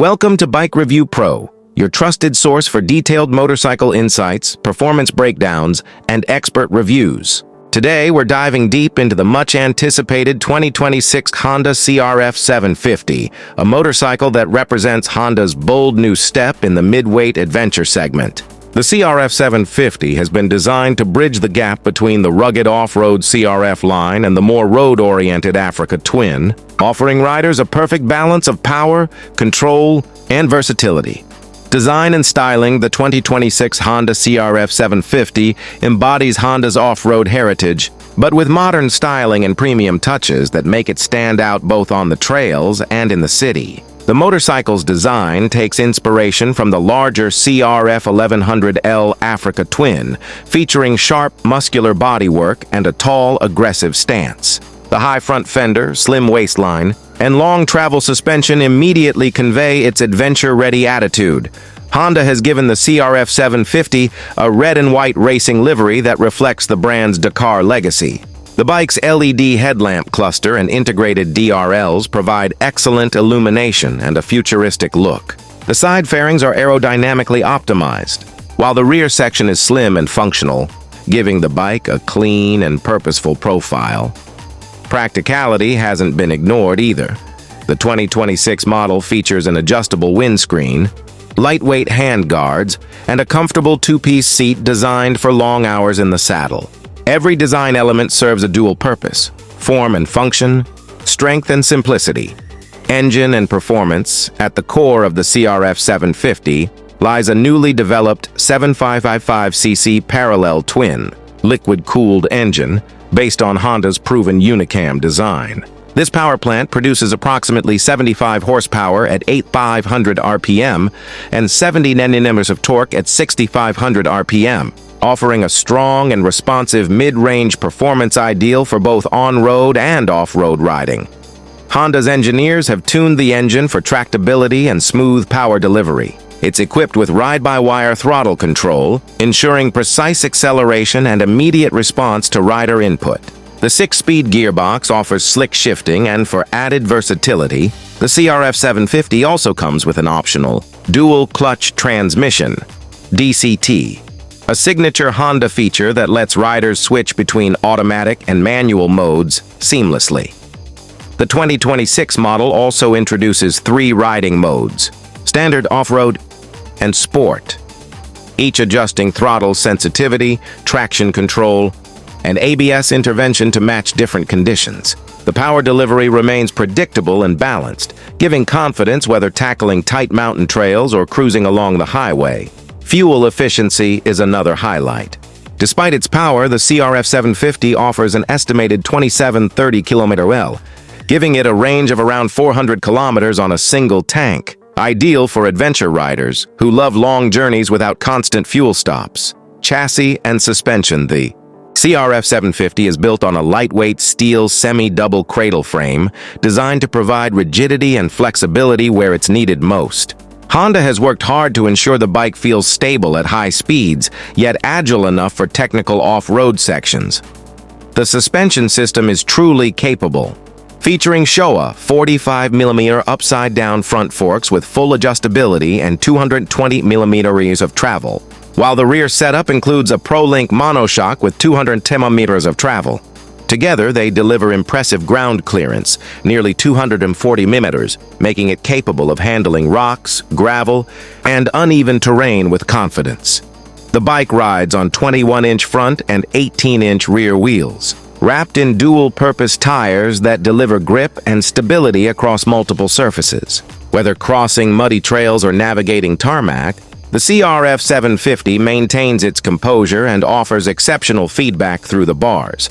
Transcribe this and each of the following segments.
Welcome to Bike Review Pro, your trusted source for detailed motorcycle insights, performance breakdowns, and expert reviews. Today, we're diving deep into the much-anticipated 2026 Honda CRF 750, a motorcycle that represents Honda's bold new step in the mid-weight adventure segment. The CRF 750 has been designed to bridge the gap between the rugged off-road CRF line and the more road-oriented Africa Twin, offering riders a perfect balance of power, control, and versatility. Design and styling, the 2026 Honda CRF 750 embodies Honda's off-road heritage, but with modern styling and premium touches that make it stand out both on the trails and in the city. The motorcycle's design takes inspiration from the larger CRF 1100L Africa Twin, featuring sharp, muscular bodywork and a tall, aggressive stance. The high front fender, slim waistline, and long travel suspension immediately convey its adventure-ready attitude. Honda has given the CRF 750 a red and white racing livery that reflects the brand's Dakar legacy. The bike's LED headlamp cluster and integrated DRLs provide excellent illumination and a futuristic look. The side fairings are aerodynamically optimized, while the rear section is slim and functional, giving the bike a clean and purposeful profile. Practicality hasn't been ignored either. The 2026 model features an adjustable windscreen, lightweight handguards, and a comfortable two-piece seat designed for long hours in the saddle. Every design element serves a dual purpose: form and function, strength and simplicity. Engine and performance. At the core of the CRF 750 lies a newly developed 7555cc parallel twin, liquid-cooled engine based on Honda's proven Unicam design. This power plant produces approximately 75 horsepower at 8,500 RPM and 70 Nm of torque at 6,500 RPM. Offering a strong and responsive mid-range performance ideal for both on-road and off-road riding. Honda's engineers have tuned the engine for tractability and smooth power delivery. It's equipped with ride-by-wire throttle control, ensuring precise acceleration and immediate response to rider input. The 6-speed gearbox offers slick shifting, and for added versatility, the CRF 750 also comes with an optional dual-clutch transmission, DCT. A signature Honda feature that lets riders switch between automatic and manual modes seamlessly. The 2026 model also introduces 3 riding modes: standard, off-road, and sport, each adjusting throttle sensitivity, traction control, and ABS intervention to match different conditions. The power delivery remains predictable and balanced, giving confidence whether tackling tight mountain trails or cruising along the highway. Fuel efficiency is another highlight. Despite its power, the CRF 750 offers an estimated 2730 km/L, giving it a range of around 400 kilometers on a single tank, ideal for adventure riders who love long journeys without constant fuel stops. Chassis and suspension. The CRF 750 is built on a lightweight steel semi-double cradle frame designed to provide rigidity and flexibility where it's needed most. Honda has worked hard to ensure the bike feels stable at high speeds, yet agile enough for technical off-road sections. The suspension system is truly capable, featuring Showa 45mm upside-down front forks with full adjustability and 220mm of travel, while the rear setup includes a ProLink monoshock with 210mm of travel. Together, they deliver impressive ground clearance, nearly 240 mm, making it capable of handling rocks, gravel, and uneven terrain with confidence. The bike rides on 21-inch front and 18-inch rear wheels, wrapped in dual-purpose tires that deliver grip and stability across multiple surfaces. Whether crossing muddy trails or navigating tarmac, the CRF 750 maintains its composure and offers exceptional feedback through the bars.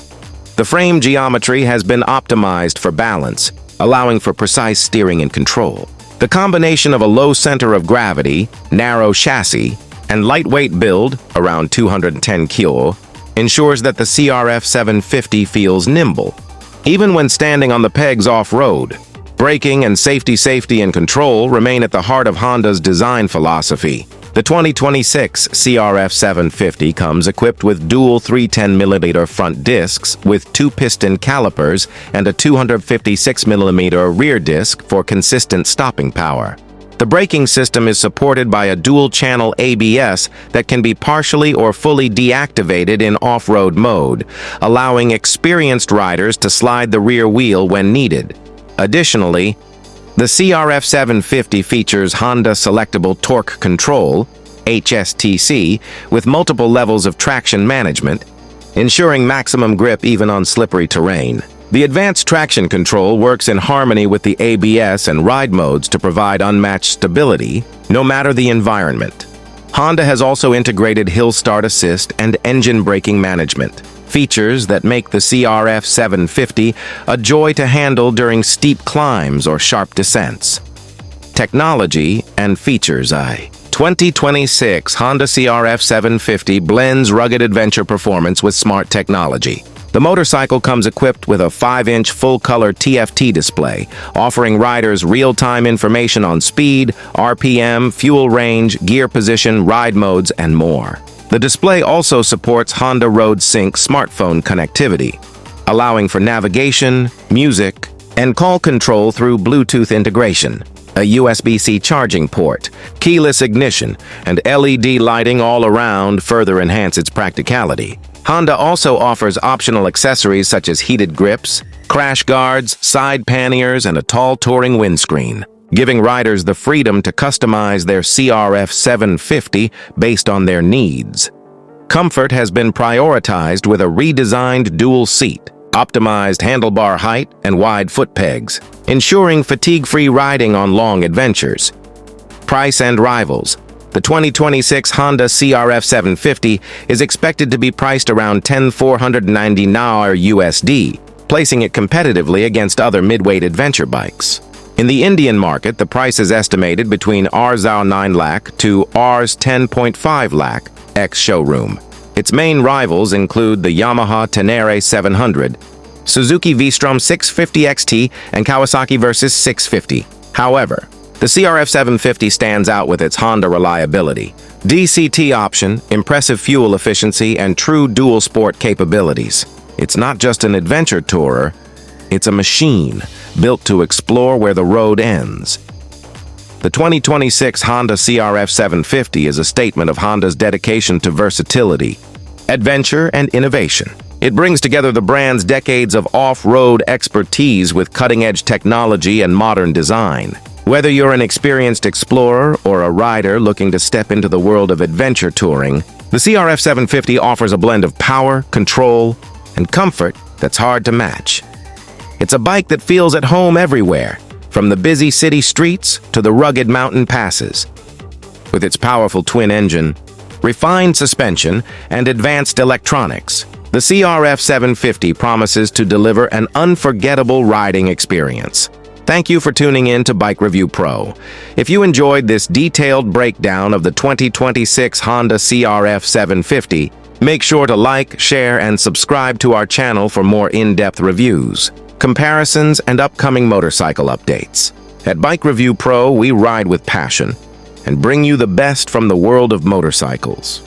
The frame geometry has been optimized for balance, allowing for precise steering and control. The combination of a low center of gravity, narrow chassis, and lightweight build, around 210 kg, ensures that the CRF 750 feels nimble, even when standing on the pegs off-road. Braking and safety and control remain at the heart of Honda's design philosophy. The 2026 CRF 750 comes equipped with dual 310mm front discs with 2-piston calipers and a 256mm rear disc for consistent stopping power. The braking system is supported by a dual-channel ABS that can be partially or fully deactivated in off-road mode, allowing experienced riders to slide the rear wheel when needed. Additionally, the CRF 750 features Honda Selectable Torque Control, HSTC, with multiple levels of traction management, ensuring maximum grip even on slippery terrain. The advanced traction control works in harmony with the ABS and ride modes to provide unmatched stability, no matter the environment. Honda has also integrated hill start assist and engine braking management, features that make the CRF 750 a joy to handle during steep climbs or sharp descents. Technology and features. 2026 Honda CRF 750 blends rugged adventure performance with smart technology. The motorcycle comes equipped with a 5-inch full-color TFT display, offering riders real-time information on speed, RPM, fuel range, gear position, ride modes, and more. The display also supports Honda Road Sync smartphone connectivity, allowing for navigation, music, and call control through Bluetooth integration. A USB-C charging port, keyless ignition, and LED lighting all around further enhance its practicality. Honda also offers optional accessories such as heated grips, crash guards, side panniers, and a tall touring windscreen, giving riders the freedom to customize their CRF 750 based on their needs. Comfort has been prioritized with a redesigned dual seat, optimized handlebar height, and wide foot pegs, ensuring fatigue-free riding on long adventures. Price and rivals. The 2026 Honda CRF 750 is expected to be priced around $10,499 USD, placing it competitively against other mid-weight adventure bikes. In the Indian market, the price is estimated between Rs. 9 lakh to Rs. 10.5 lakh ex-showroom. Its main rivals include the Yamaha Tenere 700, Suzuki V-Strom 650 XT, and Kawasaki Versys 650. However, the CRF 750 stands out with its Honda reliability, DCT option, impressive fuel efficiency, and true dual sport capabilities. It's not just an adventure tourer, it's a machine built to explore where the road ends. The 2026 Honda CRF 750 is a statement of Honda's dedication to versatility, adventure, and innovation. It brings together the brand's decades of off-road expertise with cutting-edge technology and modern design. Whether you're an experienced explorer or a rider looking to step into the world of adventure touring, the CRF 750 offers a blend of power, control, and comfort that's hard to match. It's a bike that feels at home everywhere, from the busy city streets to the rugged mountain passes. With its powerful twin engine, refined suspension, and advanced electronics, the CRF 750 promises to deliver an unforgettable riding experience. Thank you for tuning in to Bike Review Pro. If you enjoyed this detailed breakdown of the 2026 Honda CRF 750, make sure to like, share, and subscribe to our channel for more in-depth reviews, comparisons, and upcoming motorcycle updates. At Bike Review Pro, we ride with passion and bring you the best from the world of motorcycles.